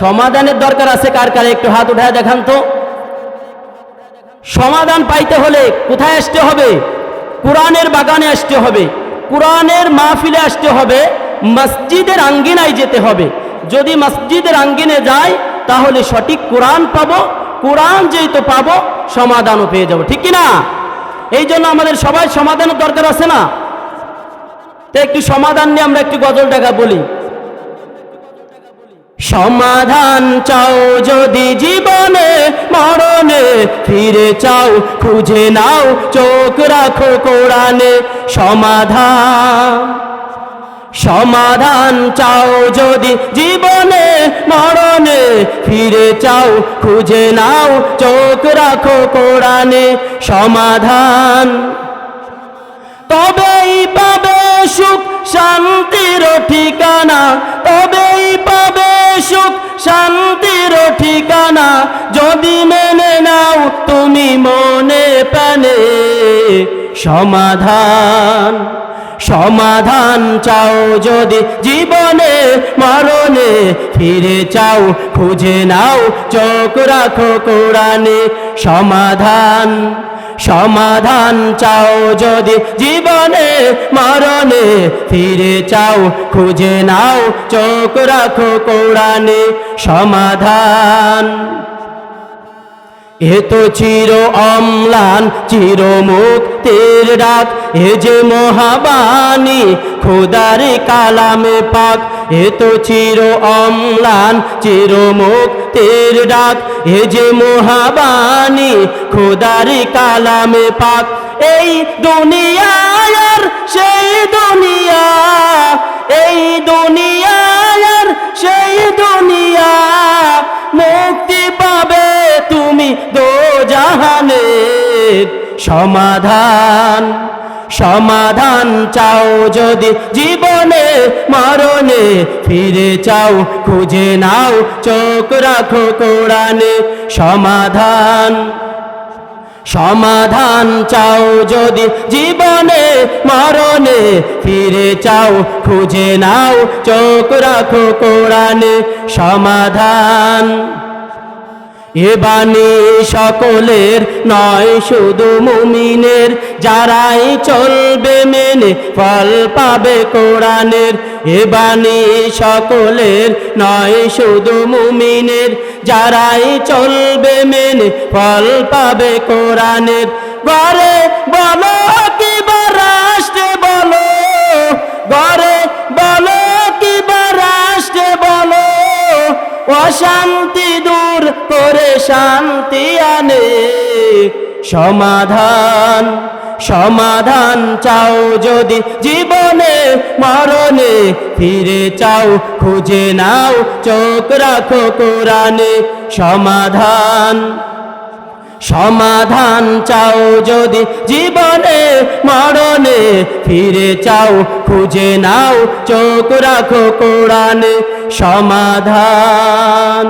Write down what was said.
সমাধানের দরকার আছে কার কার? একটু হাত উঠায় দেখান তো। সমাধান পাইতে হলে কোথায় আসতে হবে? কোরআনের বাগানে আসতে হবে, কোরআনের মাহফিলে আসতে হবে, মসজিদের আঙ্গিনায় যেতে হবে। যদি মসজিদের আঙ্গিনে যাই তাহলে সঠিক কোরআন পাবো, কোরআন যেহেতু পাবো সমাধানও পেয়ে যাব, ঠিক কিনা? এই জন্য আমাদের সবাই সমাধানের দরকার আছে না? তো একটু সমাধান নিয়ে আমরা একটু গজল টাকা বলি। সমাধান চাও যদি জীবনে মরণে, ফিরে চাও খুঁজে নাও চোখ রাখো কোরআনে। সমাধান চাও যদি জীবনে মরণে, ফিরে চাও খুঁজে নাও চোখ রাখো কোরআনে। সমাধান তবেই পাবে সুখ শান্তির ঠিকানা, তবেই পাবে সুখ শান্তির ঠিকানা, যদি মেনে নাও তুমি মনে প্রাণে। সমাধান চাও যদি জীবনে মরণে, ফিরে চাও খুঁজে নাও চোখ রাখো কোরআনে। সমাধান চাও যদি জীবনে মরণে, ফিরে চাও খুঁজে নাও চোখ রাখো কোরআনে। সমাধান এ তো চির অম্লান চির মুক্তির ডাক, এ যে মহাবাণী খোদার কালামে পাক। এ তো চির অম্লান চির মুক্তির ডাক, এ যে মহাবাণী খোদার কালামে পাক। এই দুনিয়া আর সেই দুনিয়া, এই দুনিয়া আর সেই দুনিয়া, মুক্তি পাবে তুমি দোজাহানে। সমাধান চাও যদি জীবনে মরণে, ফিরে চাও খুঁজে নাও চোখ রাখো কোরআনে। সমাধান চাও যদি জীবনে মরণে, ফিরে চাও খুঁজে নাও চোখ রাখো কোরআনে। সমাধান এ বাণী সকলের নয় শুধু মুমিনের, যারাই চলবে মেনে ফল পাবে কোরআনের। এ বাণী সকলের নয় শুধু মুমিনের, যারাই চলবে মেনে ফল পাবে কোরআনের। ঘরে বলো কিবা রাষ্ট্রে বলো, ঘরে বলো কিবা রাষ্ট্রে বলো, অশান্তি দূর করে শান্তি আনে। সমাধান চাও যদি জীবনে মরণে, ফিরে চাও খুঁজে নাও চোখ রাখো কোরআনে। সমাধান চাও যদি জীবনে মরণে, ফিরে চাও খুঁজে নাও চোখ রাখো কোরআনে। সমাধান।